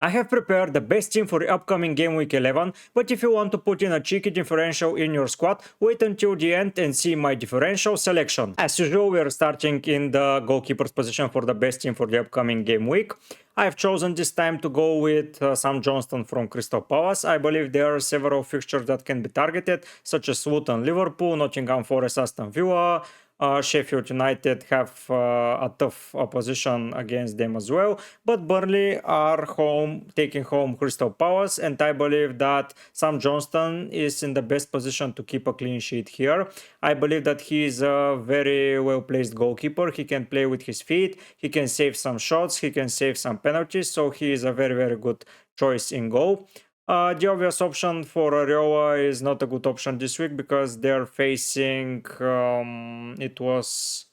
I have prepared the best team for the upcoming game week 11, but if you want to put in a cheeky differential in your squad, wait until the end and see my differential selection. As usual, we are starting in the goalkeeper's position for the best team for the upcoming game week. I have chosen this time to go with Sam Johnston from Crystal Palace. I believe there are several fixtures that can be targeted, such as Luton, Liverpool, Nottingham Forest, Aston Villa. Sheffield United have a tough opposition against them as well, but Burnley are taking home Crystal Palace, and I believe that Sam Johnston is in the best position to keep a clean sheet here. I believe that he is a very well placed goalkeeper. He can play with his feet, he can save some shots, he can save some penalties, so he is a very good choice in goal. The obvious option for Areola is not a good option this week because they're facing it was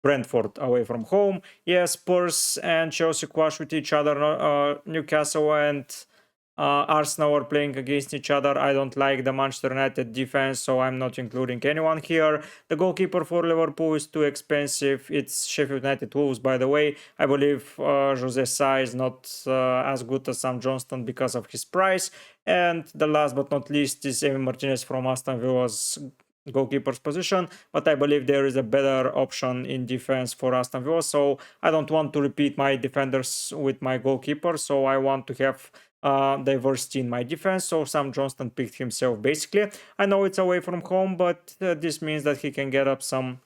Brentford away from home. Yes, Spurs and Chelsea clash with each other. Newcastle and Arsenal are playing against each other. I don't like the Manchester United defense, so I'm not including anyone here. The goalkeeper for Liverpool is too expensive. It's Sheffield United Wolves, by the way. I believe Jose Sa is not as good as Sam Johnston because of his price. And the last but not least is Emi Martinez from Aston Villa's goalkeeper's position, but I believe there is a better option in defense for Aston Villa, so I don't want to repeat my defenders with my goalkeeper, so I want to have diversity in my defense. So Sam Johnston picked himself basically. I know it's away from home, but this means that he can get up some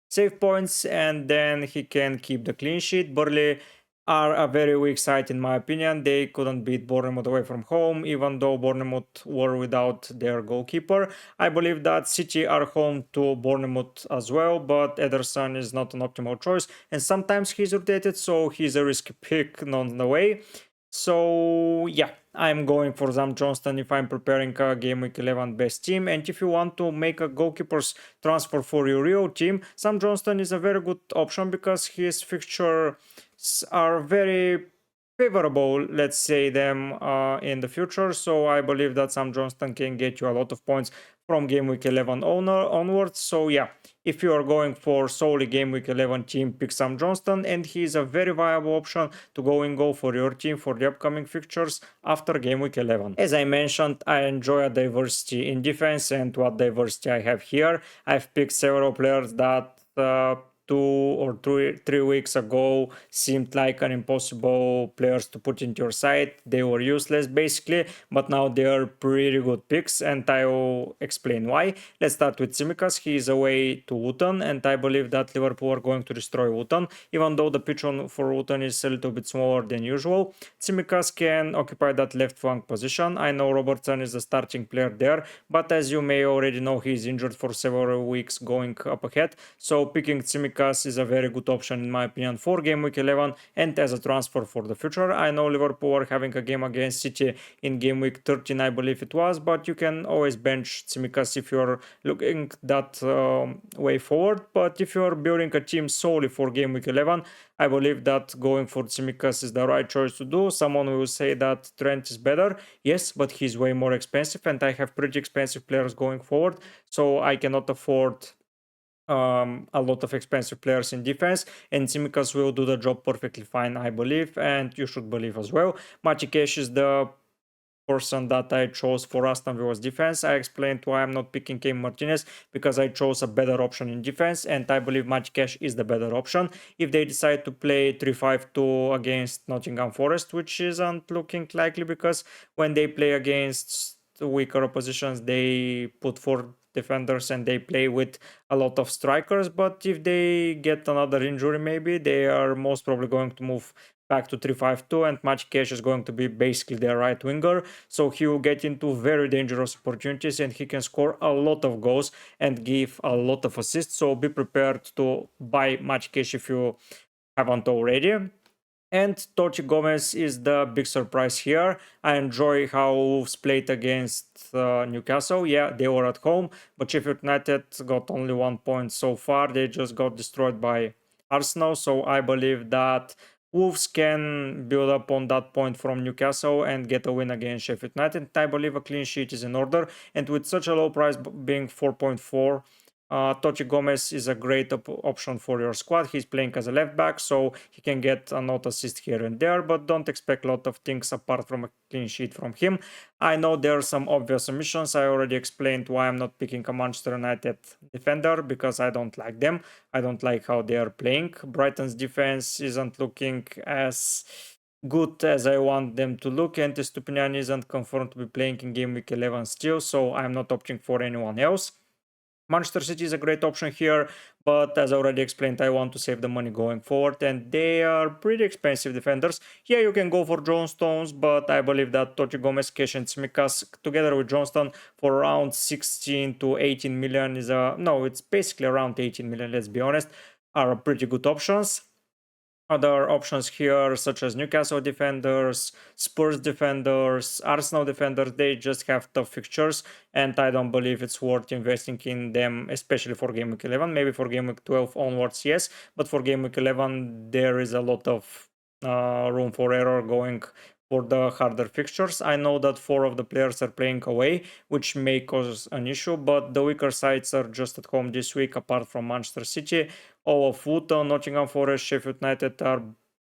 save points and then he can keep the clean sheet. Burnley are a very weak side in my opinion. They couldn't beat Bournemouth away from home, even though Bournemouth were without their goalkeeper. I believe that City are home to Bournemouth as well, but Ederson is not an optimal choice, and sometimes he's rotated, so he's a risky pick none the way. So yeah, I'm going for Sam Johnston if I'm preparing a Game Week 11 best team. And if you want to make a goalkeeper's transfer for your real team, Sam Johnston is a very good option because his fixtures are very favorable, let's say them in the future. So I believe that Sam Johnston can get you a lot of points from Game Week 11 onwards. So yeah, if you are going for solely Game Week 11 team, pick Sam Johnston, and he is a very viable option to go and go for your team for the upcoming fixtures after Game Week 11. As I mentioned, I enjoy a diversity in defense, and what diversity I have here. I've picked several players that 2 or 3 weeks ago seemed like an impossible players to put into your side. They were useless basically, but now they are pretty good picks, and I will explain why. Let's start with Tsimikas. He is away to Luton, and I believe that Liverpool are going to destroy Luton, even though the pitch for Luton is a little bit smaller than usual. Tsimikas can occupy that left flank position. I know Robertson is the starting player there, but as you may already know, he is injured for several weeks going up ahead, so picking Tsimikas is a very good option in my opinion for Game Week 11 and as a transfer for the future. I know Liverpool are having a game against City in Game Week 13, I believe it was, but you can always bench Tsimikas if you're looking that way forward. But if you're building a team solely for Game Week 11, I believe that going for Tsimikas is the right choice to do. Someone will say that Trent is better. Yes, but he's way more expensive, and I have pretty expensive players going forward, so I cannot afford a lot of expensive players in defense, and Tsimikas will do the job perfectly fine, I believe, and you should believe as well. Matikesh is the person that I chose for Aston Villa's defense. I explained why I'm not picking Kane Martinez, because I chose a better option in defense, and I believe Matikesh is the better option. If they decide to play 3-5-2 against Nottingham Forest, which isn't looking likely, because when they play against weaker oppositions, they put 4 defenders and they play with a lot of strikers. But if they get another injury, maybe they are most probably going to move back to 3-5-2, and Matikesh is going to be basically their right winger, so he will get into very dangerous opportunities and he can score a lot of goals and give a lot of assists. So be prepared to buy Matikesh if you haven't already. And Tochi Gomez is the big surprise here. I enjoy how Wolves played against Newcastle. Yeah, they were at home, but Sheffield United got only 1 point so far. They just got destroyed by Arsenal, so I believe that Wolves can build up on that point from Newcastle and get a win against Sheffield United. I believe a clean sheet is in order, and with such a low price being 4.4, Tochi Gomez is a great option for your squad. He's playing as a left back, so he can get an auto assist here and there, but don't expect a lot of things apart from a clean sheet from him. I know there are some obvious omissions. I already explained why I'm not picking a Manchester United defender, because I don't like them. I don't like how they are playing. Brighton's defense isn't looking as good as I want them to look, and Estupinian isn't confirmed to be playing in game week 11 still, so I'm not opting for anyone else. Manchester City is a great option here, but as I already explained, I want to save the money going forward, and they are pretty expensive defenders. Yeah, you can go for John Stones, but I believe that Tochi Gomez, Kesh, and Tsimikas together with Johnston for around 16 to 18 million is no, it's basically around 18 million, let's be honest, are pretty good options. Other options here, such as Newcastle defenders, Spurs defenders, Arsenal defenders, they just have tough fixtures, and I don't believe it's worth investing in them, especially for Game Week 11. Maybe for Game Week 12 onwards, yes, but for Game Week 11, there is a lot of room for error going for the harder fixtures. I know that 4 of the players are playing away, which may cause an issue, but the weaker sides are just at home this week, apart from Manchester City. All of Luton, Nottingham Forest, Sheffield United are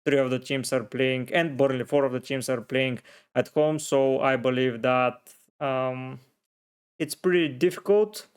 3 of the teams are playing, and Burnley, 4 of the teams are playing at home. So I believe that it's pretty difficult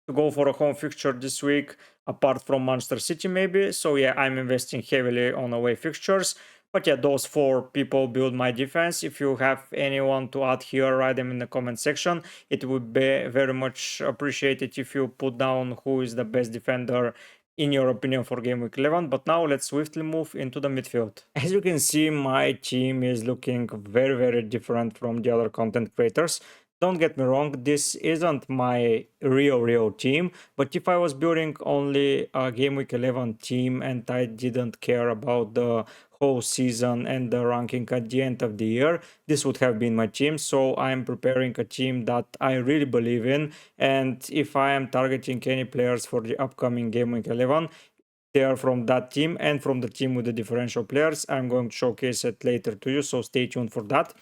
to go for a home fixture this week, apart from Manchester City maybe. So yeah, I'm investing heavily on away fixtures. But yeah, those 4 people build my defense. If you have anyone to add here, write them in the comment section. It would be very much appreciated if you put down who is the best defender in your opinion for game week 11. But now let's swiftly move into the midfield. As you can see, my team is looking very different from the other content creators. Don't get me wrong, this isn't my real team, but if I was building only a game week 11 team and I didn't care about the whole season and the ranking at the end of the year, this would have been my team. So I'm preparing a team that I really believe in, and if I am targeting any players for the upcoming game week 11, they are from that team and from the team with the differential players. I'm going to showcase it later to you, so stay tuned for that.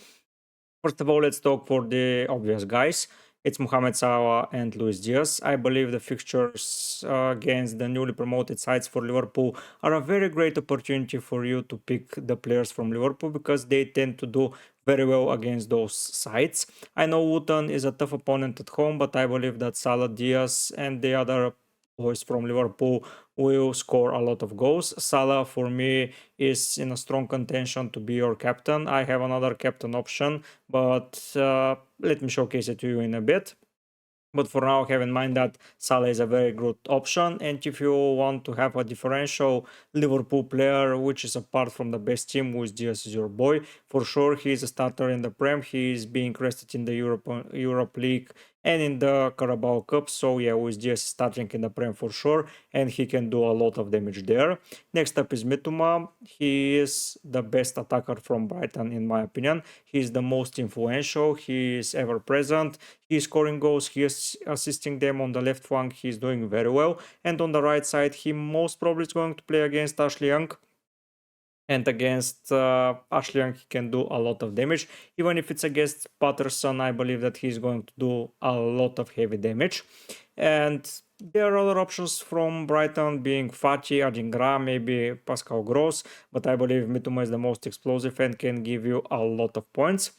First of all, let's talk for the obvious guys. It's Mohamed Salah and Luis Diaz. I believe the fixtures against the newly promoted sides for Liverpool are a very great opportunity for you to pick the players from Liverpool, because they tend to do very well against those sides. I know Luton is a tough opponent at home, but I believe that Salah, Diaz, and the other boys from Liverpool will score a lot of goals. Salah, for me, is in a strong contention to be your captain. I have another captain option, but let me showcase it to you in a bit. But for now, have in mind that Salah is a very good option. And if you want to have a differential Liverpool player, which is apart from the best team, Luis Diaz is your boy. For sure, he is a starter in the Prem. He is being rested in the Europe League and in the Carabao Cup. So yeah, Luis Diaz is starting in the Prem for sure, and he can do a lot of damage there. Next up is Mitoma. He is the best attacker from Brighton, in my opinion. He is the most influential. He is ever present. He is scoring goals. He is assisting them on the left flank. He is doing very well. And on the right side, he most probably is going to play against Ashley Young. And against Ashley Young, he can do a lot of damage. Even if it's against Patterson, I believe that he's going to do a lot of heavy damage. And there are other options from Brighton, being Fati, Adingra, maybe Pascal Gross, but I believe Mitoma is the most explosive and can give you a lot of points.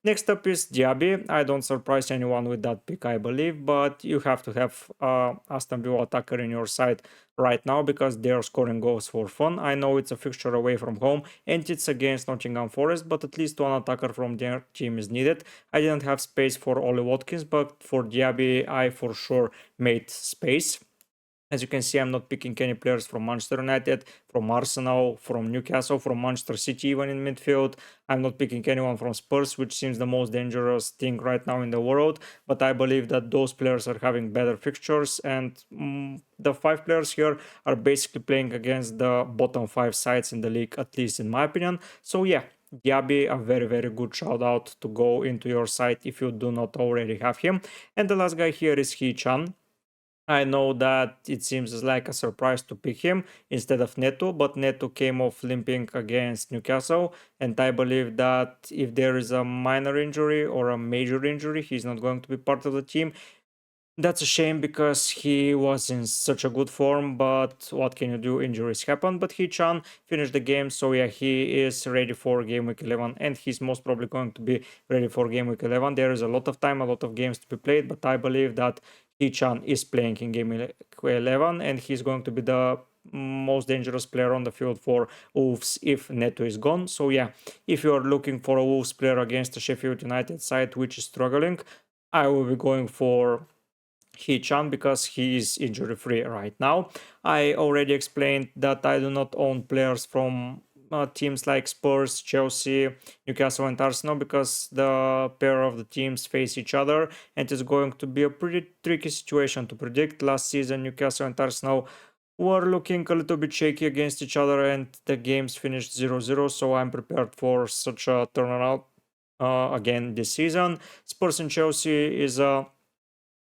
Next up is Diaby. I don't surprise anyone with that pick, I believe, but you have to have Aston Villa attacker in your side right now, because they are scoring goals for fun. I know it's a fixture away from home and it's against Nottingham Forest, but at least one attacker from their team is needed. I didn't have space for Oli Watkins, but for Diaby, I for sure made space. As you can see, I'm not picking any players from Manchester United, from Arsenal, from Newcastle, from Manchester City, even in midfield. I'm not picking anyone from Spurs, which seems the most dangerous thing right now in the world. But I believe that those players are having better fixtures, and the 5 players here are basically playing against the bottom 5 sides in the league, at least in my opinion. So yeah, Diaby, a very good shout out to go into your side if you do not already have him. And the last guy here is Hee-chan. I know that it seems like a surprise to pick him instead of Neto, but Neto came off limping against Newcastle, and I believe that if there is a minor injury or a major injury, he's not going to be part of the team. That's a shame because he was in such a good form, but what can you do? Injuries happen. But Hee-chan finished the game, so yeah, he is ready for game week 11, and he's most probably going to be ready for game week 11. There is a lot of time, a lot of games to be played, but I believe that Hee-chan is playing in game 11, and he's going to be the most dangerous player on the field for Wolves if Neto is gone. So yeah, if you are looking for a Wolves player against the Sheffield United side which is struggling, I will be going for Hee-chan because he is injury free right now. I already explained that I do not own players from teams like Spurs, Chelsea, Newcastle, and Arsenal because the pair of the teams face each other and it's going to be a pretty tricky situation to predict. Last season, Newcastle and Arsenal were looking a little bit shaky against each other and the games finished 0-0, so I'm prepared for such a turnaround again this season. Spurs and Chelsea is a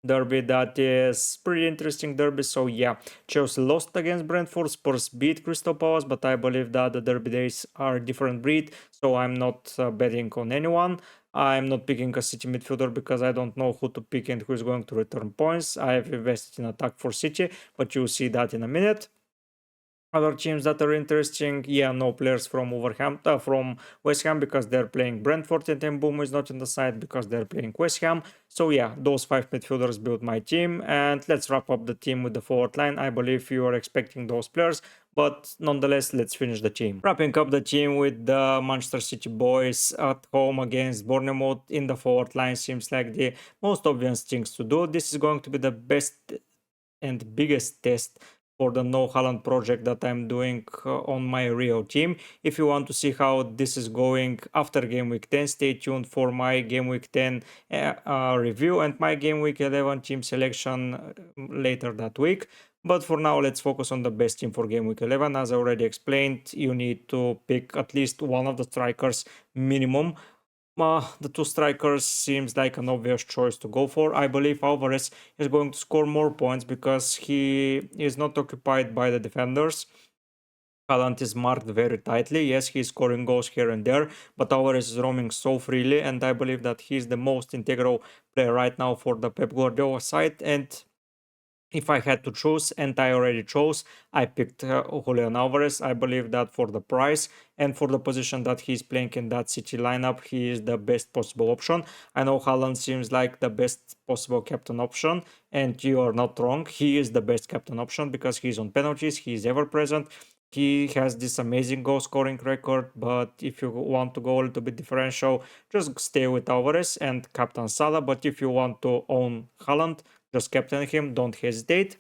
derby that is pretty interesting derby. So yeah, Chelsea lost against Brentford, Spurs beat Crystal Palace, but I believe that the derby days are a different breed, so I'm not betting on anyone. I'm not picking a City midfielder because I don't know who to pick and who is going to return points. I have invested in attack for City, but you'll see that in a minute. Other teams that are interesting, yeah, no players from Wolverhampton, from West Ham because they're playing Brentford, and Mbeumo is not in the side because they're playing West Ham. So yeah, those 5 midfielders build my team, and let's wrap up the team with the forward line. I believe you are expecting those players, but nonetheless, let's finish the team. Wrapping up the team with the Manchester City boys at home against Bournemouth in the forward line seems like the most obvious things to do. This is going to be the best and biggest test for the No Haaland project that I'm doing on my Rio team. If you want to see how this is going after game week 10, stay tuned for my game week 10 review and my game week 11 team selection later that week. But for now, let's focus on the best team for game week 11. As I already explained, you need to pick at least one of the strikers minimum. The two strikers seems like an obvious choice to go for. I believe Alvarez is going to score more points because he is not occupied by the defenders. Haaland is marked very tightly. Yes, he's scoring goals here and there, but Alvarez is roaming so freely, and I believe that he's the most integral player right now for the Pep Guardiola side. And if I had to choose, and I already chose, I picked Julian Alvarez. I believe that for the price and for the position that he's playing in that City lineup, he is the best possible option. I know Haaland seems like the best possible captain option, and you are not wrong. He is the best captain option because he's on penalties, he is ever present. He has this amazing goal scoring record, but if you want to go a little bit differential, just stay with Alvarez and Captain Salah. But if you want to own Haaland, just captain him, don't hesitate.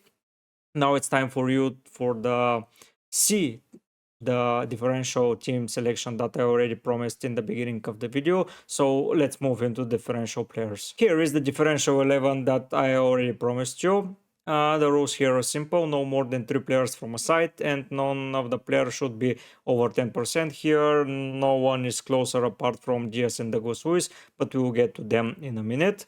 Now it's time for you for the C, the differential team selection that I already promised in the beginning of the video. So let's move into differential players. Here is the differential 11 that I already promised you. The rules here are simple: no more than 3 players from a side, and none of the players should be over 10%. Here, no one is closer apart from Diaz and the Gw11, but we will get to them in a minute.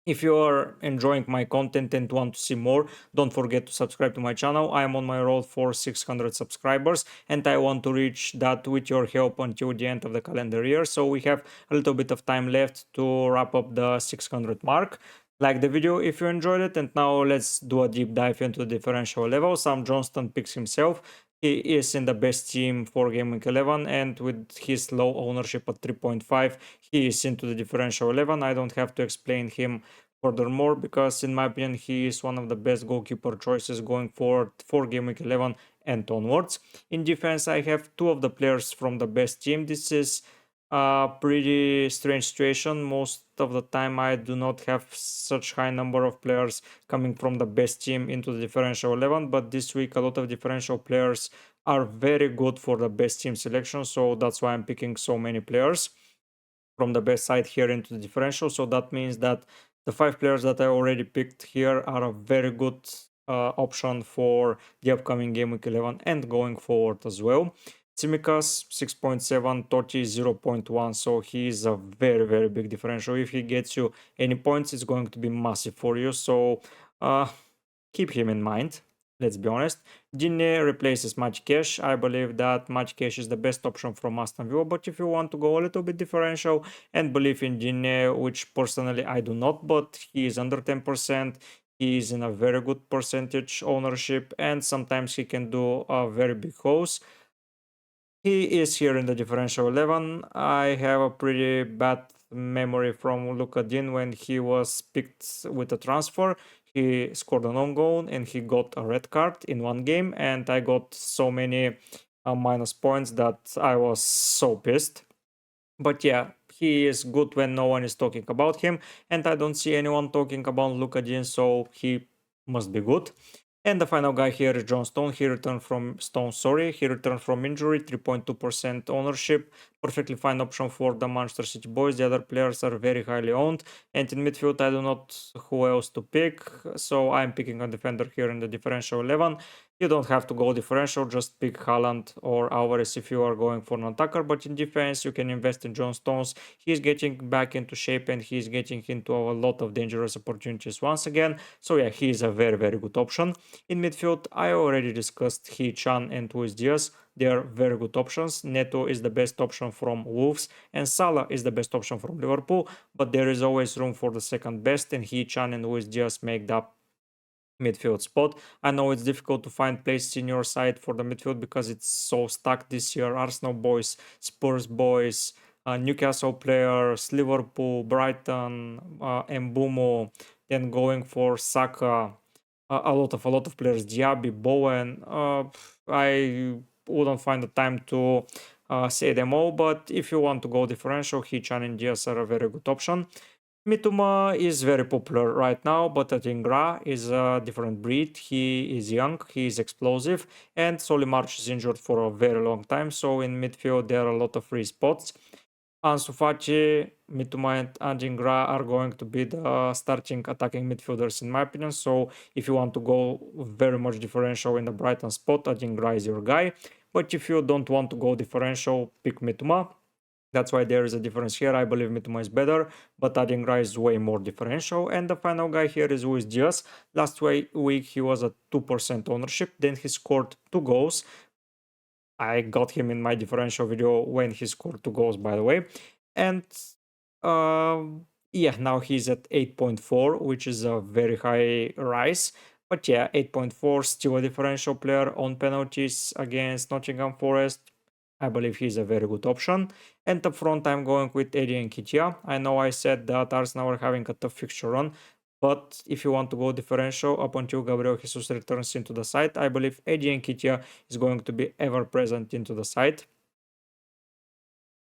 If you are enjoying my content and want to see more, don't forget to subscribe to my channel. I am on my road for 600 subscribers and I want to reach that with your help until the end of the calendar year. So we have a little bit of time left to wrap up the 600 mark. Like the video if you enjoyed it, and now let's do a deep dive into the differential level. Sam Johnston picks himself. He is in the best team for Game Week 11, and with his low ownership at 3.5, he is into the differential 11. I don't have to explain him furthermore because, in my opinion, he is one of the best goalkeeper choices going forward for Game Week 11 and onwards. In defense, I have 2 of the players from the best team. This is a pretty strange situation. Most of the time I do not have such high number of players coming from the best team into the differential 11, but this week a lot of differential players are very good for the best team selection, so that's why I'm picking so many players from the best side here into the differential. So that means that the 5 players that I already picked here are a very good option for the upcoming Game Week 11 and going forward as well. Tsimikas 6.7, Totti 0.1, so he is a very, very big differential. If he gets you any points, it's going to be massive for you, so keep him in mind. let's be honest. Digne replaces Match Cash. I believe that Match Cash is the best option from Aston Villa, but if you want to go a little bit differential and believe in Digne, which personally I do not, but he is under 10%, he is in a very good percentage ownership, and sometimes he can do a very big house. He is here in the differential 11. I have a pretty bad memory from Luka Din when he was picked with a transfer. He scored an own goal and he got a red card in one game, and I got so many minus points that I was so pissed. But yeah, he is good when no one is talking about him, and I don't see anyone talking about Luka Din, so he must be good. And the final guy here is John Stone. He returned from He returned from injury, 3.2% ownership. Perfectly fine option for the Manchester City boys. The other players are very highly owned. And in midfield, I do not who else to pick. So I'm picking a defender here in the differential 11. You don't have to go differential, just pick Haaland or Alvarez if you are going for an attacker. But in defense, you can invest in John Stones. He's getting back into shape and he's getting into a lot of dangerous opportunities once again. So yeah, he is a very, very good option. In midfield, I already discussed Chan and Luis Diaz. They are very good options. Neto is the best option from Wolves and Salah is the best option from Liverpool. But there is always room for the second best, and Chan and Luis Diaz make that midfield spot. I know it's difficult to find places in your side for the midfield because it's so stuck this year. Arsenal boys, Spurs boys, Newcastle players, Liverpool, Brighton, Mbumo, then going for Saka, a lot of players, Diaby, Bowen. I wouldn't find the time to say them all, but if you want to go differential, Hichan and Diaz are a very good option. Mitoma is very popular right now, but Atingra is a different breed. He is young, he is explosive, and Solly March is injured for a very long time, so in midfield there are a lot of free spots. Ansu Fati, Mitoma, and Atingra are going to be the starting attacking midfielders in my opinion, so if you want to go very much differential in the Brighton spot, Atingra is your guy, but if you don't want to go differential, pick Mitoma. That's why there is a difference here. I believe Mitoma is better, but Adingra is way more differential. And the final guy here is Luis Diaz. Last week he was at 2% ownership. Then he scored 2 goals. I got him in my differential video when he scored 2 goals, by the way. And yeah, now he's at 8.4, which is a very high rise. But yeah, 8.4, still a differential player on penalties against Nottingham Forest. I believe he's a very good option. And up front, I'm going with Eddie Nketiah. I know I said that Arsenal are having a tough fixture run, but if you want to go differential up until Gabriel Jesus returns into the side, I believe Eddie Nketiah is going to be ever present into the side.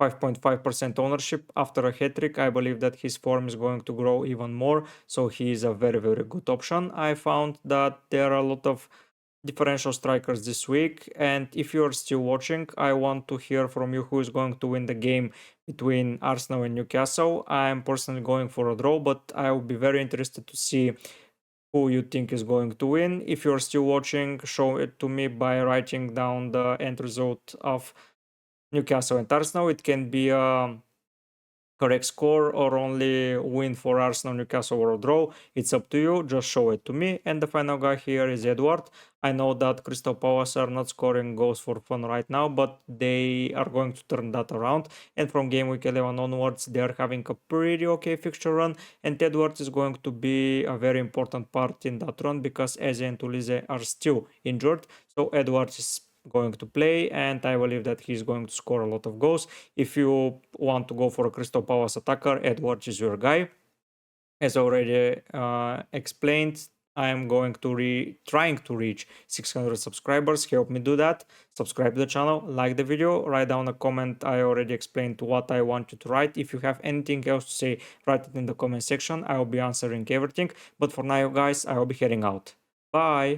5.5% ownership after a hat-trick. I believe that his form is going to grow even more, so he is a very, very good option. I found that there are a lot of differential strikers this week, and if you're still watching, I want to hear from you who is going to win the game between Arsenal and Newcastle. I'm personally going for a draw, but I will be very interested to see who you think is going to win. If you're still watching, show it to me by writing down the end result of Newcastle and Arsenal. It can be a correct score or only win for Arsenal, Newcastle, or a draw. It's up to you. Just show it to me. And the final guy here is Edward. I know that Crystal Palace are not scoring goals for fun right now, but they are going to turn that around. And from game week 11 onwards, they are having a pretty okay fixture run. And Edward is going to be a very important part in that run because Eze and Tulise are still injured. So Edward is going to play, and I believe that he's going to score a lot of goals. If you want to go for a Crystal Palace attacker, Edwards is your guy. As already explained, I am going to trying to reach 600 subscribers. Help me do that. Subscribe to the channel, like the video, write down a comment. I already explained what I want you to write. If you have anything else to say, write it in the comment section. I will be answering everything. But for now, guys, I will be heading out. Bye.